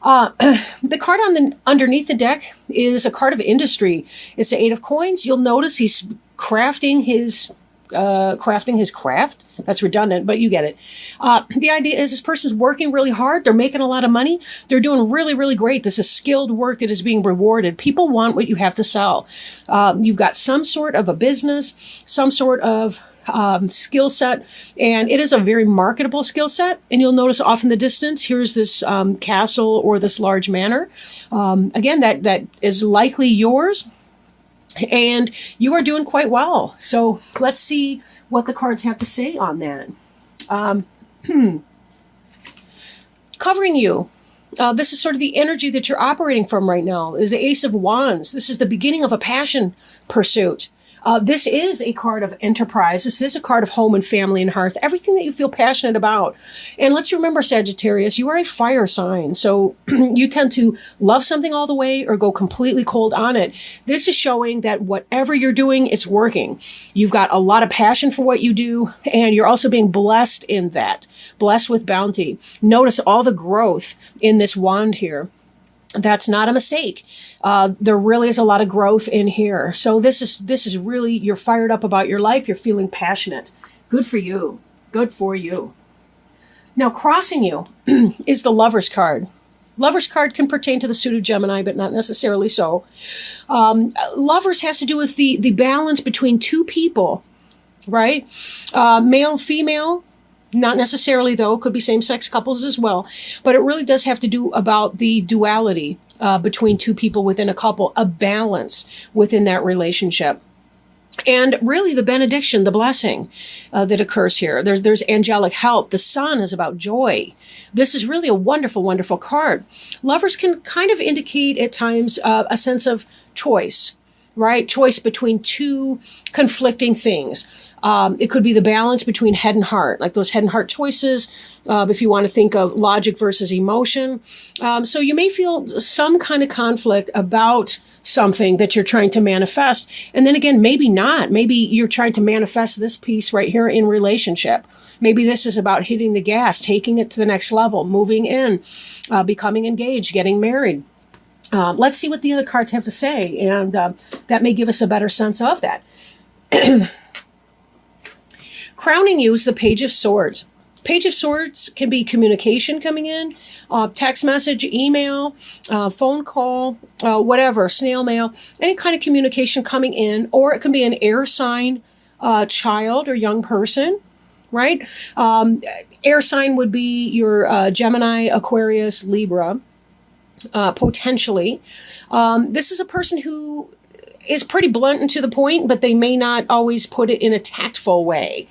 The card on the underneath the deck is a card of industry. It's the Eight of Coins. You'll notice he's crafting his craft. That's redundant, but you get it. The idea is this person's working really hard. They're making a lot of money. They're doing really, really great. This is skilled work that is being rewarded. People want what you have to sell. You've got some sort of a business, some sort of skill set, and it is a very marketable skill set. And you'll notice off in the distance, here's this castle or this large manor. Again, that is likely yours. And you are doing quite well. So let's see what the cards have to say on that. Covering you. This is sort of the energy that you're operating from right now, is the Ace of Wands. This is the beginning of a passion pursuit. This is a card of enterprise. This is a card of home and family and hearth, everything that you feel passionate about. And let's remember, Sagittarius, you are a fire sign. So you tend to love something all the way or go completely cold on it. This is showing that whatever you're doing, it's working. You've got a lot of passion for what you do, and you're also being blessed in that, blessed with bounty. Notice all the growth in this wand here. That's not a mistake. There really is a lot of growth in here. So this is really, you're fired up about your life. You're feeling passionate. Good for you. Good for you. Now, crossing you is the Lover's card. Lover's card can pertain to the suit of Gemini, but not necessarily so. Lovers has to do with the balance between two people, right? Male, female. Not necessarily, though. Could be same-sex couples as well. But it really does have to do about the duality between two people within a couple, a balance within that relationship. And really the benediction, the blessing that occurs here. There's angelic help. The sun is about joy. This is really a wonderful, wonderful card. Lovers can kind of indicate at times a sense of choice, right? Choice between two conflicting things. It could be the balance between head and heart, like those head and heart choices, if you want to think of logic versus emotion. So you may feel some kind of conflict about something that you're trying to manifest. And then again, maybe not. Maybe you're trying to manifest this piece right here in relationship. Maybe this is about hitting the gas, taking it to the next level, moving in, becoming engaged, getting married. Let's see what the other cards have to say, and that may give us a better sense of that. Crowning you is the Page of Swords. Page of Swords can be communication coming in, text message, email, phone call, whatever, snail mail, any kind of communication coming in, or it can be an air sign, child or young person, right? Air sign would be your Gemini, Aquarius, Libra, potentially. This is a person who is pretty blunt and to the point, but they may not always put it in a tactful way.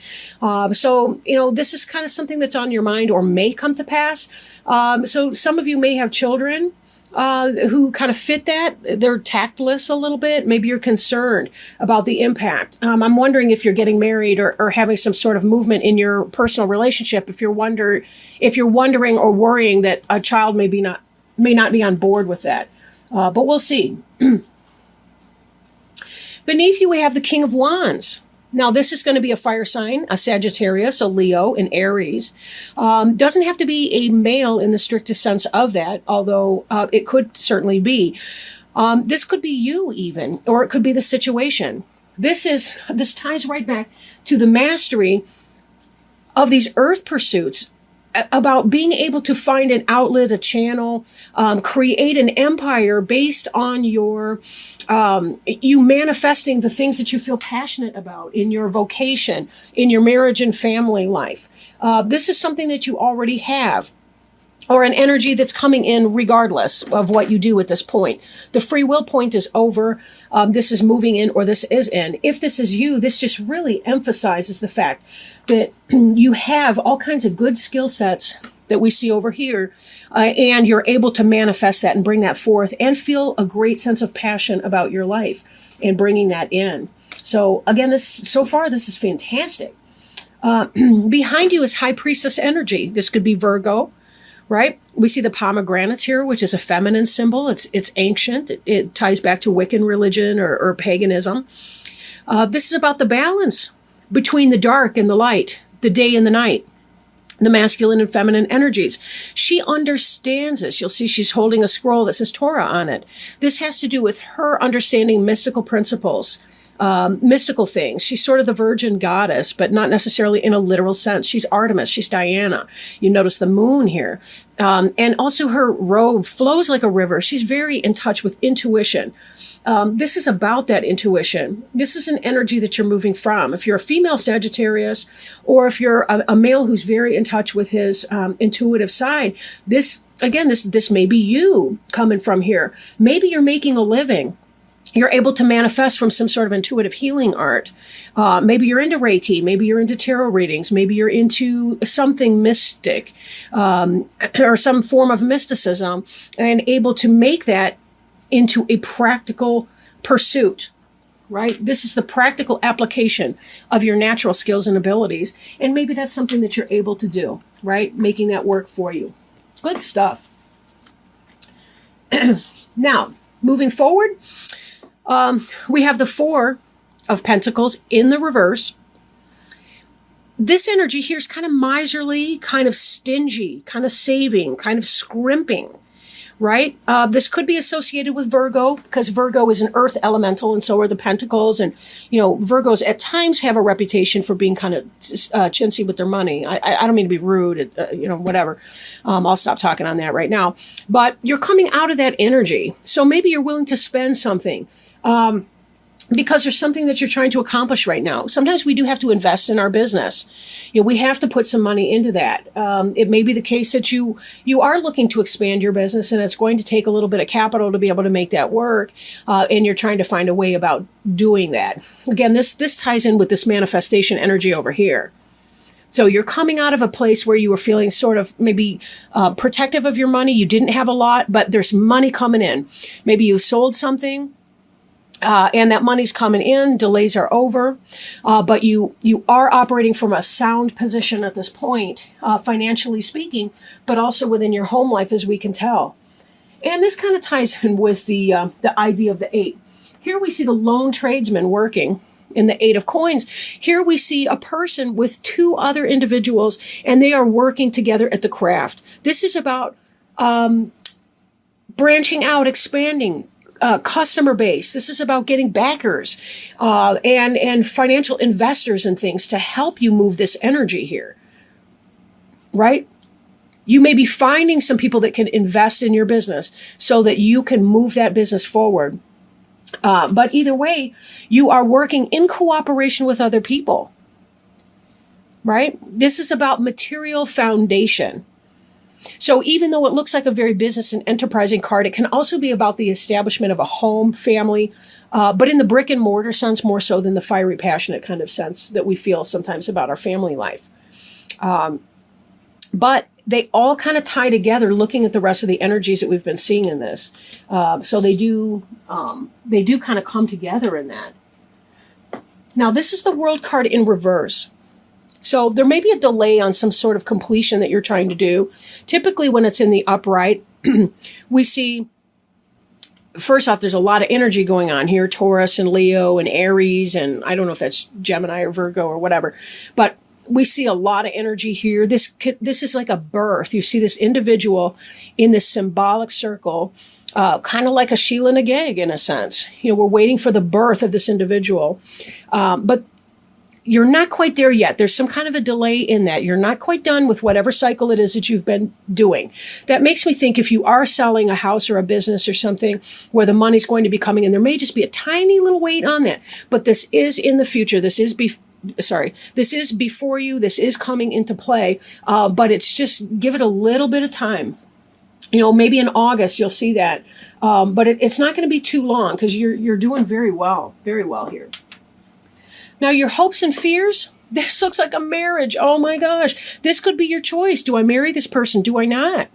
So, this is kind of something that's on your mind or may come to pass. So some of you may have children who kind of fit that. They're tactless a little bit. Maybe you're concerned about the impact. I'm wondering if you're getting married or having some sort of movement in your personal relationship, if you're wondering or worrying that a child may not be on board with that. But we'll see. Beneath you, we have the King of Wands. Now, this is going to be a fire sign, a Sagittarius, a Leo, an Aries. Doesn't have to be a male in the strictest sense of that, although it could certainly be. This could be you even, or it could be the situation. This ties right back to the mastery of these earth pursuits, about being able to find an outlet, a channel, create an empire based on you manifesting the things that you feel passionate about in your vocation, in your marriage and family life. This is something that you already have, or an energy that's coming in regardless of what you do at this point. The free will point is over. This is moving in, or this is in. If this is you, this just really emphasizes the fact that you have all kinds of good skill sets that we see over here, and you're able to manifest that and bring that forth and feel a great sense of passion about your life and bringing that in. So again, so far, this is fantastic. Behind you is High Priestess energy. This could be Virgo, right? We see the pomegranates here, which is a feminine symbol. It's ancient. It ties back to Wiccan religion or paganism. This is about the balance between the dark and the light, the day and the night. the masculine and feminine energies. She understands this. You'll see she's holding a scroll that says Torah on it. This has to do with her understanding mystical principles, mystical things. She's sort of the virgin goddess, but not necessarily in a literal sense. She's Artemis. She's Diana. You notice the moon here. And also her robe flows like a river. She's very in touch with intuition. This is about that intuition. This is an energy that you're moving from. If you're a female Sagittarius, or if you're a male who's very in touch with his intuitive side, this may be you coming from here. Maybe you're making a living. You're able to manifest from some sort of intuitive healing art. Maybe you're into Reiki. Maybe you're into tarot readings. Maybe you're into something mystic, or some form of mysticism, and able to make that into a practical pursuit, right? This is the practical application of your natural skills and abilities. And maybe that's something that you're able to do, right? Making that work for you. Good stuff. Now, moving forward, we have the Four of Pentacles in the reverse. This energy here is kind of miserly, kind of stingy, kind of saving, kind of scrimping, right? This could be associated with Virgo, because Virgo is an earth elemental, and so are the Pentacles. And, Virgos at times have a reputation for being kind of chintzy with their money. I don't mean to be rude, whatever. I'll stop talking on that right now. But you're coming out of that energy. So maybe you're willing to spend something. Because there's something that you're trying to accomplish right now. Sometimes we do have to invest in our business. We have to put some money into that. It may be the case that you are looking to expand your business, and it's going to take a little bit of capital to be able to make that work. And you're trying to find a way about doing that. Again, this ties in with this manifestation energy over here. So you're coming out of a place where you were feeling sort of maybe protective of your money. You didn't have a lot, but there's money coming in. Maybe you sold something. And that money's coming in, delays are over, but you are operating from a sound position at this point, financially speaking, but also within your home life, as we can tell. And this kind of ties in with the idea of the 8. Here we see the lone tradesman working in the 8 of coins. Here we see a person with 2 other individuals, and they are working together at the craft. This is about branching out, expanding, customer base. This is about getting backers and financial investors and things to help you move this energy here, right? You may be finding some people that can invest in your business so that you can move that business forward. But either way, you are working in cooperation with other people, right? This is about material foundation. So even though it looks like a very business and enterprising card, it can also be about the establishment of a home, family, but in the brick and mortar sense more so than the fiery, passionate kind of sense that we feel sometimes about our family life. But they all kind of tie together looking at the rest of the energies that we've been seeing in this. So they do kind of come together in that. Now, this is the World card in reverse. So there may be a delay on some sort of completion that you're trying to do. Typically when it's in the upright, we see, first off, there's a lot of energy going on here, Taurus and Leo and Aries, and I don't know if that's Gemini or Virgo or whatever, but we see a lot of energy here. This is like a birth. You see this individual in this symbolic circle, kind of like a Sheila and a Gag in a sense. We're waiting for the birth of this individual, but you're not quite there yet. There's some kind of a delay in that. You're not quite done with whatever cycle it is that you've been doing. That makes me think if you are selling a house or a business or something where the money's going to be coming in, there may just be a tiny little wait on that. But this is in the future. This is before you. This is coming into play. But it's just give it a little bit of time. Maybe in August you'll see that. But it's not going to be too long because you're doing very well here. Now, your hopes and fears, this looks like a marriage. Oh my gosh, this could be your choice. Do I marry this person? Do I not?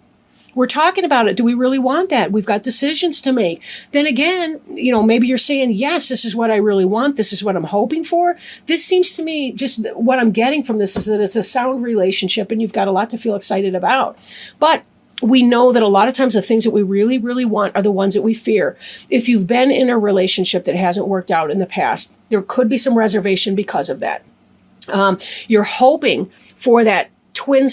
We're talking about it. Do we really want that? We've got decisions to make. Then again, maybe you're saying, yes, this is what I really want. This is what I'm hoping for. This seems to me, just what I'm getting from this is that it's a sound relationship and you've got a lot to feel excited about. But we know that a lot of times the things that we really, really want are the ones that we fear. If you've been in a relationship that hasn't worked out in the past, there could be some reservation because of that. You're hoping for that twin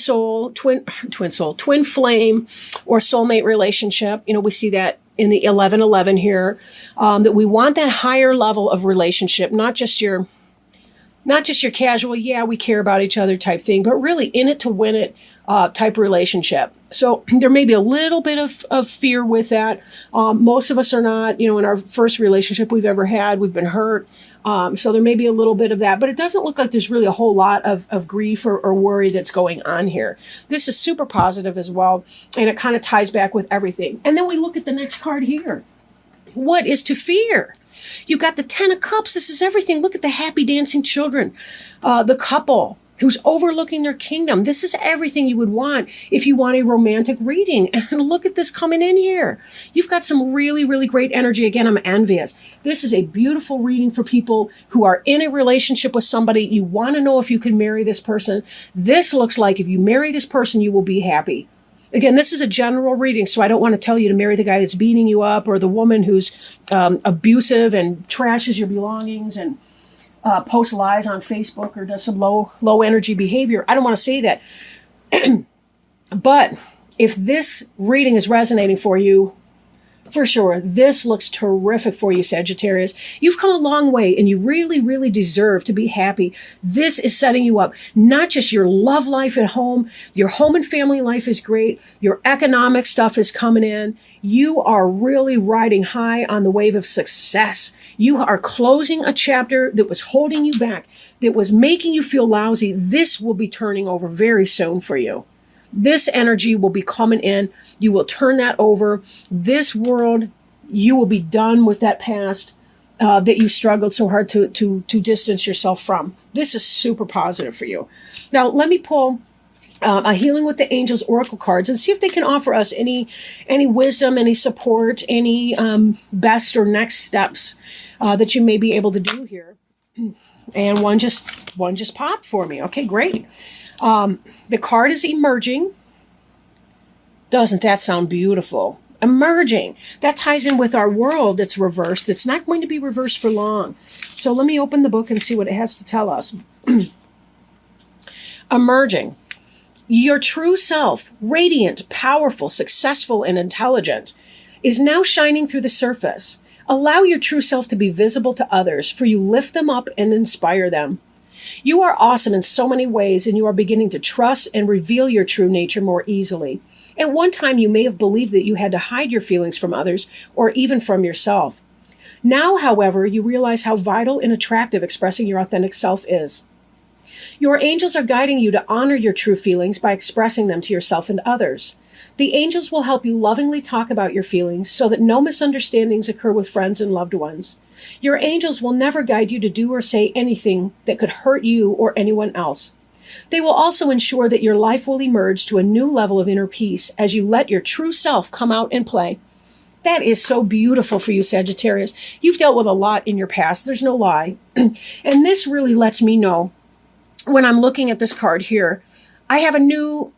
flame, or soulmate relationship. We see that in the 1111 here, that we want that higher level of relationship, not just your casual, yeah, we care about each other type thing, but really in it to win it type relationship. So there may be a little bit of fear with that. Most of us are not, in our first relationship we've ever had, we've been hurt. So there may be a little bit of that, but it doesn't look like there's really a whole lot of grief or worry that's going on here. This is super positive as well, and it kind of ties back with everything. And then we look at the next card here. What is to fear? You got the 10 of Cups. This is everything. Look at the happy dancing children, the couple who's overlooking their kingdom. This is everything you would want if you want a romantic reading. And look at this coming in here. You've got some really, really great energy. Again, I'm envious. This is a beautiful reading for people who are in a relationship with somebody. You want to know if you can marry this person. This looks like if you marry this person, you will be happy. Again, this is a general reading, so I don't want to tell you to marry the guy that's beating you up or the woman who's abusive and trashes your belongings and posts lies on Facebook or does some low energy behavior. I don't want to say that. But if this reading is resonating for you, for sure, this looks terrific for you, Sagittarius. You've come a long way and you really, really deserve to be happy. This is setting you up. Not just your love life at home, your home and family life is great. Your economic stuff is coming in. You are really riding high on the wave of success. You are closing a chapter that was holding you back, that was making you feel lousy. This will be turning over very soon for you. This energy will be coming in. You will turn that over. This world, you will be done with that past that you struggled so hard to distance yourself from. This is super positive for you. Now, let me pull a Healing with the Angels Oracle cards and see if they can offer us any wisdom, any support, any best or next steps that you may be able to do here. And one just popped for me. Okay, great. The card is emerging. Doesn't that sound beautiful? Emerging. That ties in with our world that's reversed. It's not going to be reversed for long. So let me open the book and see what it has to tell us. Emerging. Your true self, radiant, powerful, successful, and intelligent, is now shining through the surface. Allow your true self to be visible to others, for you lift them up and inspire them. You are awesome in so many ways, and you are beginning to trust and reveal your true nature more easily. At one time, you may have believed that you had to hide your feelings from others or even from yourself. Now, however, you realize how vital and attractive expressing your authentic self is. Your angels are guiding you to honor your true feelings by expressing them to yourself and others. The angels will help you lovingly talk about your feelings so that no misunderstandings occur with friends and loved ones. Your angels will never guide you to do or say anything that could hurt you or anyone else. They will also ensure that your life will emerge to a new level of inner peace as you let your true self come out and play. That is so beautiful for you, Sagittarius. You've dealt with a lot in your past. There's no lie. And this really lets me know, when I'm looking at this card here, I have a new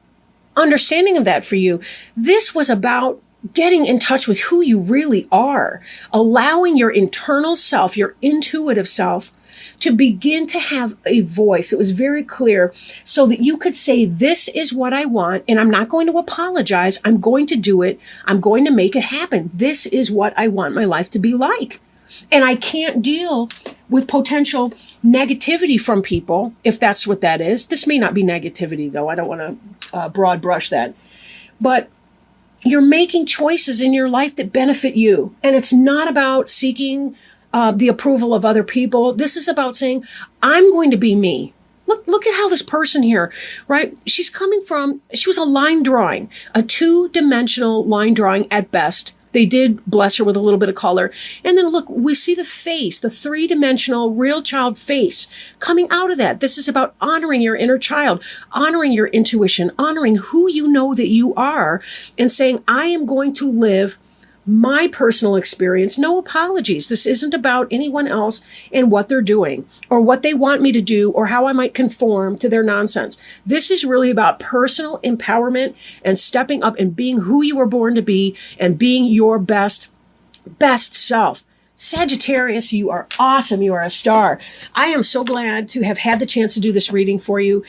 understanding of that for you. This was about getting in touch with who you really are, allowing your internal self, your intuitive self, to begin to have a voice. It was very clear so that you could say, this is what I want, and I'm not going to apologize. I'm going to do it. I'm going to make it happen. This is what I want my life to be like. And I can't deal with potential negativity from people, if that's what that is. This may not be negativity, though. I don't want to broad brush that. But you're making choices in your life that benefit you. And it's not about seeking the approval of other people. This is about saying, I'm going to be me. Look at how this person here, right? She was a line drawing, a 2-dimensional line drawing at best. They did bless her with a little bit of color. And then look, we see the face, the 3-dimensional real child face coming out of that. This is about honoring your inner child, honoring your intuition, honoring who you know that you are, and saying, I am going to live my personal experience. No apologies. This isn't about anyone else and what they're doing or what they want me to do or how I might conform to their nonsense. This is really about personal empowerment and stepping up and being who you were born to be and being your best self. Sagittarius, you are awesome. You are a star. I am so glad to have had the chance to do this reading for you.